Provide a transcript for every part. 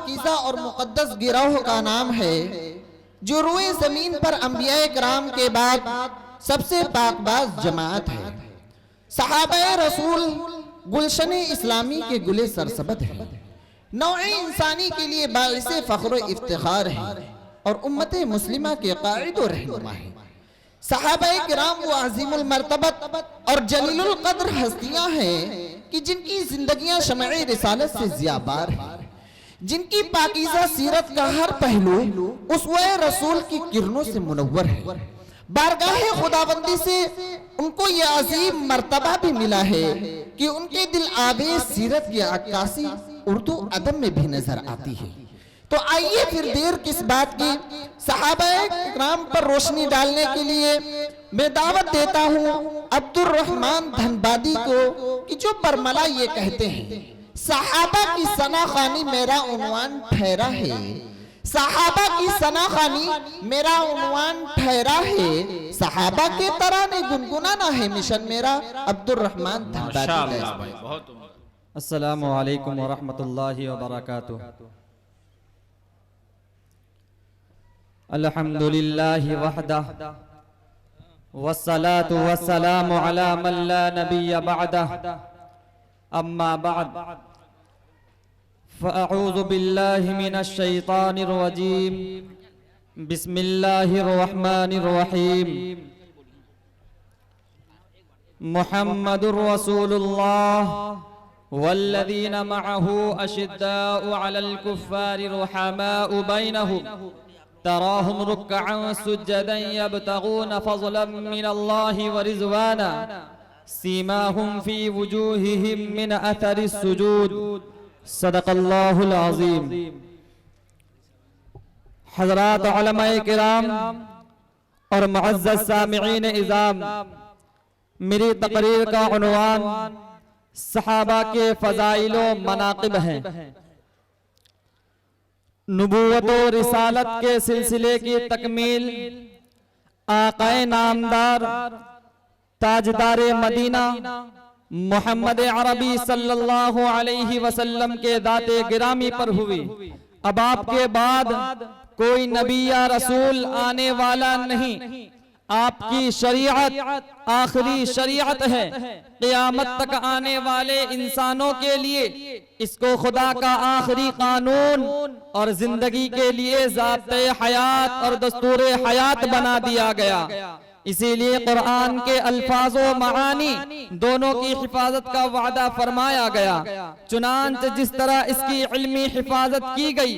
پاکیزہ اور مقدس گروہ کا نام ہے جو روئے زمین پر انبیاء کرام کے بعد سب سے پاک باز جماعت ہے۔ صحابہ رسول گلشن اسلامی کے گلے سرسبد ہیں، نوع انسانی کے لیے باعث فخر و افتخار ہیں اور امت مسلمہ کے قائد و رہنما ہیں۔ صحابہ کرام وہ عظیم المرتبت اور جلیل القدر ہستیاں ہیں کہ جن کی زندگیاں شمع رسالت سے ضیاء بار ہیں، جن کی پاکیزہ سیرت کا ہر پہلو اسوہ رسول کی کرنوں سے منور ہے۔ بارگاہ خداوندی سے ان کو یہ عظیم مرتبہ بھی ملا ہے کہ ان کے دل آبِ سیرت کی عکاسی اردو ادب میں بھی نظر آتی ہے۔ تو آئیے پھر دیر کس بات کی، صحابہ کرام پر روشنی ڈالنے کے لیے میں دعوت دیتا ہوں عبد الرحمن دھنبادی کو کہ جو برملا یہ کہتے ہیں صحابہ کی ثناخوانی میرا عنوان ٹھہرا ہے، صحابہ کی ثناخوانی میرا عنوان ٹھہرا ہے، صحابہ کے ترانے گنگنانا ہے مشن میرا۔ عبد الرحمن دھنبادی۔ السلام علیکم ورحمۃ اللہ وبرکاتہ۔ الحمدللہ وحدہ والصلاة والسلام علی من لا نبی بعدہ، اما بعد فاعوذ باللہ من الشیطان الرجیم، بسم اللہ الرحمن الرحیم۔ محمد رسول اللہ والذین معه اشداء علی الکفار رحماء بینہم تراهم ركعا سجدا يبتغون فضلا من الله ورضوانا سيماهم في وجوههم من اثر السجود۔ صدق اللہ العظیم۔ حضرات علماء کرام اور معزز سامعین اعظام، میری تقریر کا عنوان صحابہ کے فضائل و مناقب ہیں۔ نبوت و رسالت کے سلسلے کی تکمیل آقا نامدار تاجدار مدینہ محمد عربی صلی اللہ علیہ وسلم کے ذات گرامی پر ہوئی۔ اب آپ کے بعد کوئی نبی یا رسول آنے والا نہیں، آپ کی شریعت آخری شریعت ہے، قیامت تک آنے والے انسانوں کے لیے اس کو خدا کا آخری قانون اور زندگی کے لیے ضابطۂ حیات اور دستور حیات بنا دیا گیا۔ اسی لیے قرآن کے الفاظ و معانی دونوں کی حفاظت کا وعدہ فرمایا گیا، چنانچہ جس طرح اس کی علمی حفاظت کی گئی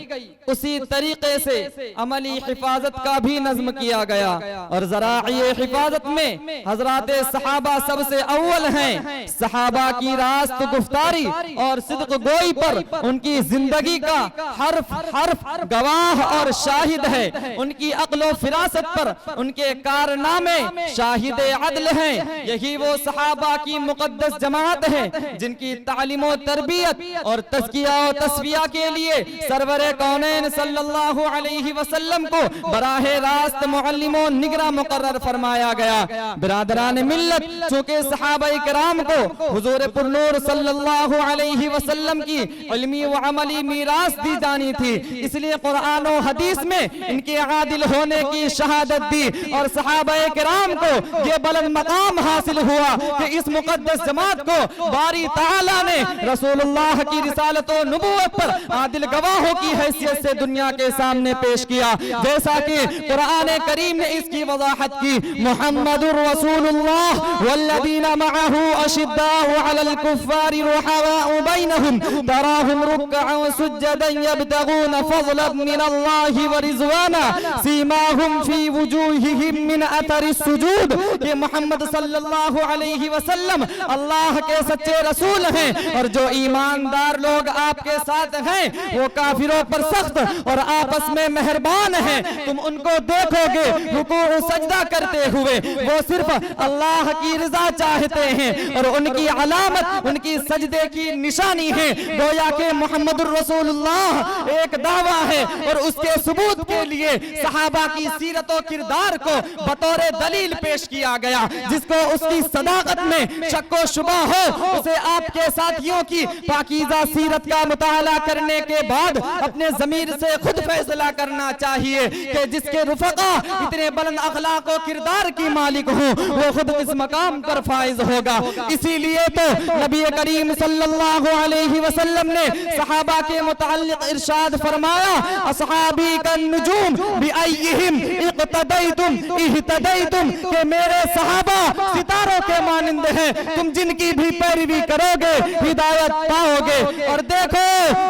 اسی طریقے سے عملی حفاظت کا بھی نظم کیا گیا، اور ذراعی حفاظت میں حضرات صحابہ سب سے اول ہیں۔ صحابہ کی راست گفتاری اور صدق گوئی پر ان کی زندگی کا حرف حرف گواہ اور شاہد ہے، ان کی عقل و فراست پر ان کے کارنامے شاہد عدل ہیں۔ یہی وہ صحابہ کی مقدس جماعت ہے جن کی تعلیم و تربیت اور تزکیہ و تصفیہ کے لیے سرور کونین صلی اللہ علیہ وسلم کو براہ راست معلم و نگراں مقرر فرمایا گیا۔ برادران ملت، چونکہ صحابہ کرام کو حضور پر نور صلی اللہ علیہ وسلم کی علمی و عملی میراث دی جانی تھی، اس لیے قرآن و حدیث میں ان کے عادل ہونے کی شہادت دی، اور صحابہ کرام کو یہ بلند مقام حاصل ہوا کہ اس مقدس جماعت کو باری تعالیٰ نے رسول اللہ کی رسالت و نبوت پر عادل گواہوں کی حیثیت سے دنیا کے سامنے پیش کیا، جیسا کہ قرآن کریم نے اس کی وضاحت کی۔ محمد رسول اللہ والذین معه اشداء علی الکفار رحماء بینہم تراہم رکعا سجدا یبتغون فضلا من اللہ ورضوانا سیماہم فی وجوہہم من اثر السجود۔ کہ محمد صلی اللہ علیہ وسلم اللہ کے سچے رسول ہیں، اور جو ایماندار لوگ آپ کے ساتھ ہیں وہ کافروں پر سخت اور آپس میں مہربان ہیں۔ تم ان کو دیکھو گے رکوع و سجدہ کرتے ہوئے، وہ صرف اللہ کی رضا چاہتے ہیں، اور ان کی علامت ان کی سجدے کی نشانی ہے۔ گویا کہ محمد الرسول اللہ ایک دعویٰ ہے، اور اس کے ثبوت کے لیے صحابہ کی سیرت و کردار کو بطور دلیل پیش کیا گیا. جس کو اس کی صداقت میں شک و شبہ ہو اسے آپ کے ساتھیوں کی پاکیزہ سیرت کا مطالعہ کرنے کے بعد اپنے ضمیر سے خود فیصلہ کرنا چاہیے کہ جس کے رفقا اتنے بلند اخلاق و کردار کی مالک ہوں وہ خود اس مقام پر فائز ہوگا. اسی لیے تو نبی کریم صلی اللہ علیہ وسلم نے صحابہ کے متعلق ارشاد فرمایا اصحابی کالنجوم بأیہم اقتدیتم اہتدیتم کہ میرے صحابہ ستاروں کے مانند ہیں تم جن کی بھی پیروی کرو گے ہدایت پاؤ گے. اور دیکھو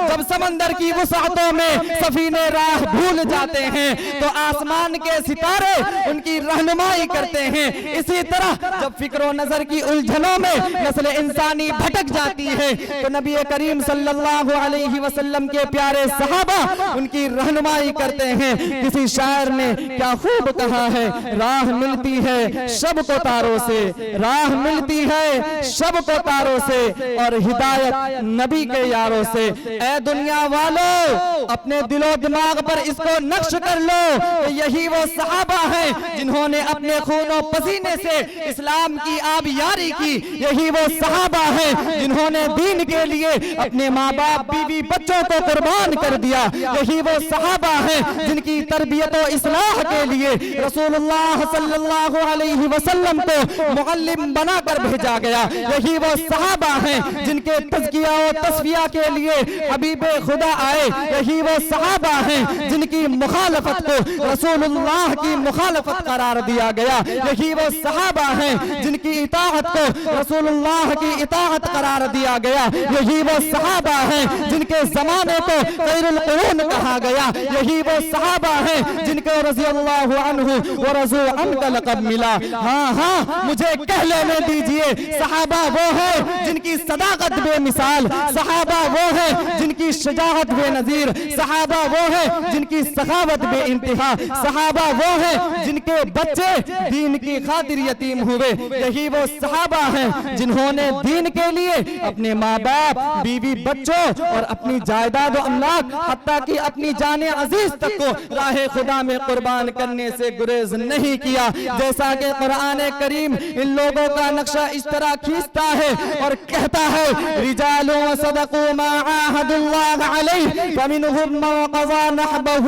جب سمندر کی وسعتوں میں سفینے راہ بھول جاتے ہیں تو آسمان کے ستارے ان کی رہنمائی کرتے ہیں. اسی طرح جب فکر و نظر کی الجھنوں میں نسل انسانی بھٹک جاتی ہے تو نبی کریم صلی اللہ علیہ وسلم کے پیارے صحابہ ان کی رہنمائی کرتے ہیں. کسی شاعر نے کیا خوب کہا ہے راہ ملتی ہے شب کو تاروں سے, راہ ملتی ہے شب کو تاروں سے اور ہدایت نبی کے یاروں سے. اے دنیا والو اپنے دل و دماغ پر اس کو نقش کر لو کہ یہی وہ صحابہ ہیں جنہوں نے اپنے خون و پسینے سے اسلام کی آبیاری کی. یہی وہ صحابہ ہیں جنہوں نے دین کے لیے اپنے ماں باپ بیوی بچوں کو قربان کر دیا. یہی وہ صحابہ ہیں جن کی تربیت و اصلاح کے لیے رسول اللہ صلی اللہ علیہ وسلم کو معلم بنا کر بھیجا گیا. یہی وہ صحابہ ہیں جن کے تزکیہ و تصفیہ کے لیے حبیب خدا آئے. یہی وہ صحابہ ہیں جن کی مخالفت کو رسول اللہ کی مخالفت قرار دیا گیا. یہی وہ صحابہ ہیں جن کی اطاعت کو رسول اللہ کی اطاعت قرار دیا گیا. یہی وہ صحابہ ہیں جن کے زمانے کو خیر القرون کہا گیا. یہی وہ صحابہ ہیں جن کو رضی اللہ عنہ ورضوا عنہ کا لقب ملا. ہاں مجھے کہہ لینے دیجئے صحابہ وہ ہیں جن کی صداقت بے مثال, صحابہ وہ ہیں جن کی شجاعت بے نظیر, صحابہ وہ ہیں جن کی سخاوت بے انتہا, صحابہ وہ ہیں جن کے بچے دین کی خاطر یتیم ہوئے. یہی وہ صحابہ ہیں جنہوں نے دین کے لیے اپنے ماں باپ بیوی بچوں اور اپنی جائیداد و املاک حتیٰ کہ اپنی جان عزیز تک کو راہ خدا میں قربان کرنے سے گریز نہیں کیا. جیسا کہ قرآن کریم ان لوگوں کا نقشہ اس طرح کھینچتا ہے اور کہتا ہے رجال صدقوا ما عاهدوا الله عليه فمنهم من قضى نحبه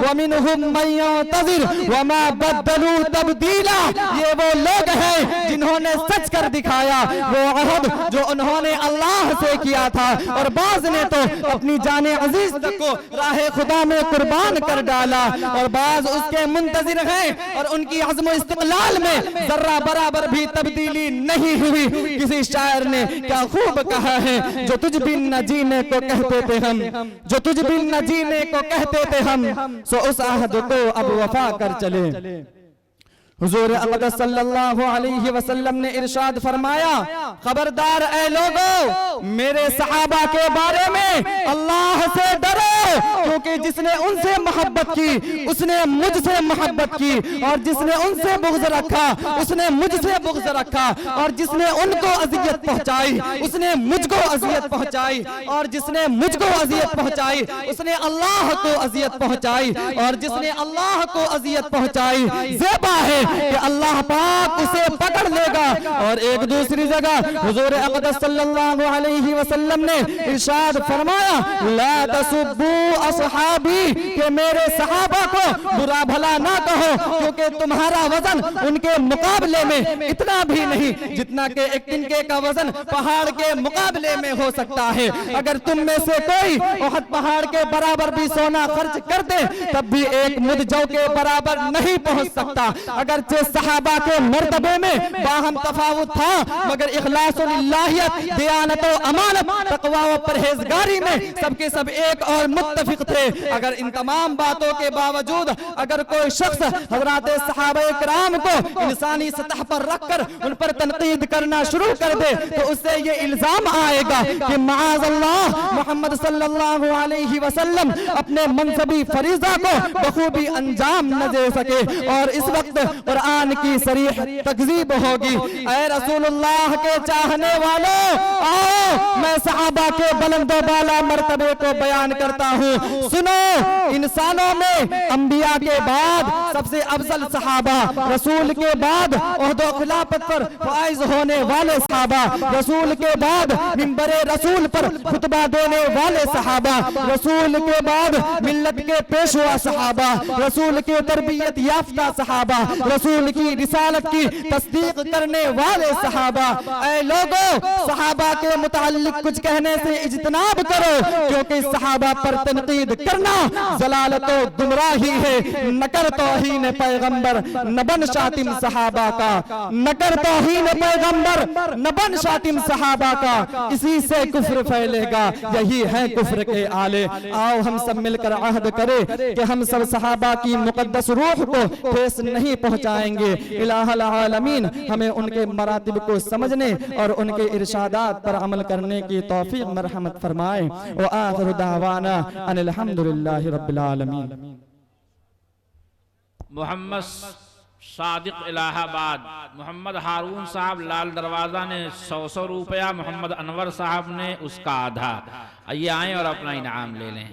ومنهم من ينتظر وما بدلوا تبديلا. یہ وہ لوگ ہیں جنہوں نے سچ کر دکھایا وہ عہد جو انہوں نے اللہ سے کیا تھا, اور بعض نے تو اپنی جان عزیز تک کو راہ خدا میں قربان کر ڈالا, اور بعض اس کے منتظر ہیں اور ان کی عزم و استقلال میں ذرہ برابر بھی تبدیلی نہیں ہوئی. کسی شاعر نے کیا خوب کہا ہے جو تجھ بن نہ جینے کو کہتے تھے ہم, جو تجھ بن نہ جینے کو کہتے تھے ہم سو اس عہد کو اب وفا کر چلے. حضور اقدس صلی اللہ علیہ وسلم نے ارشاد فرمایا خبردار اے لوگو میرے صحابہ کے بارے میں اللہ سے ڈرو کیونکہ جس نے ان سے محبت کی اس نے مجھ سے محبت کی, اور جس نے ان سے بغض رکھا اس نے مجھ سے بغض رکھا, اور جس نے ان کو اذیت پہنچائی اس نے مجھ کو اذیت پہنچائی, اور جس نے مجھ کو اذیت پہنچائی اس نے اللہ کو اذیت پہنچائی, اور جس نے اللہ کو اذیت پہنچائی زیبا ہے کہ اللہ پاک اسے پکڑ لے گا. اور ایک دوسری جگہ حضور اقدس صلی اللہ علیہ وسلم نے ارشاد فرمایا لا تسبوا اصحابی کہ میرے صحابہ کو برا بھلا نہ کہو کیونکہ تمہارا وزن ان کے مقابلے میں اتنا بھی نہیں جتنا کہ ایک تنکے کا وزن پہاڑ کے مقابلے میں ہو سکتا ہے. اگر تم میں سے کوئی احد پہاڑ کے برابر بھی سونا خرچ کر دے تب بھی ایک مد جو کے برابر نہیں پہنچ سکتا. اگر صحابہ کے مرتبے میں باہم تفاوت تھا مگر اخلاص و للہیت دیانت و امانت تقوی و پرہیزگاری میں سب کے سب ایک اور متفق تھے. اگر ان تمام باتوں کے باوجود اگر کوئی شخص حضرات صحابہ کرام کو انسانی سطح پر رکھ کر ان پر تنقید کرنا شروع کر دے تو اس سے یہ الزام آئے گا کہ معاذ اللہ محمد صلی اللہ علیہ وسلم اپنے منصبی فریضہ کو بخوبی انجام نہ دے سکے. اور اس وقت قرآن کی صریح تکذیب ہوگی. اے رسول اللہ کے چاہنے والوں آؤ میں صحابہ کے بلند و بالا مرتبے کو بیان کرتا کرتا ہوں۔ سنو، انسانوں میں انبیاء کے بعد سب سے افضل صحابہ، رسول کے بعد عہد و خلافت پر فائز ہونے والے صحابہ، رسول کے بعد منبر رسول پر خطبہ دینے والے صحابہ، رسول کے بعد ملت کے پیشوا صحابہ، رسول کے تربیت یافتہ صحابہ، رسول کی رسالت کی تصدیق کرنے والے صحابہ۔ اے لوگوں، صحابہ کے متعلق کچھ کہنے سے اجتناب کرو، کیونکہ صحابہ پر تنقید کرنا ضلالت و گمراہی ہے۔ نہ کر توہین پیغمبر، نہ بن شاتم صحابہ کا، نہ کر توہین پیغمبر، نہ بن شاتم صحابہ کا، اسی سے کفر پھیلے گا، یہی ہے کفر کے آلے۔ آؤ ہم سب مل کر عہد کریں کہ ہم سب صحابہ کی مقدس روح کو ٹھیس نہیں پہنچائیں گے۔ الہ العالمین ہمیں ان کے مراتب کو سمجھنے اور ان کے ارشادات پر عمل کرنے کی توفیق مرحمت فرمائے۔ وآخر دعوانا ان الحمدللہ رب العالمین۔ محمد صادق الہ آباد، محمد ہارون صاحب لال دروازہ نے 100 روپیہ، محمد انور صاحب نے اس کا آدھا۔ آئیے آئیں اور اپنا انعام لے لیں۔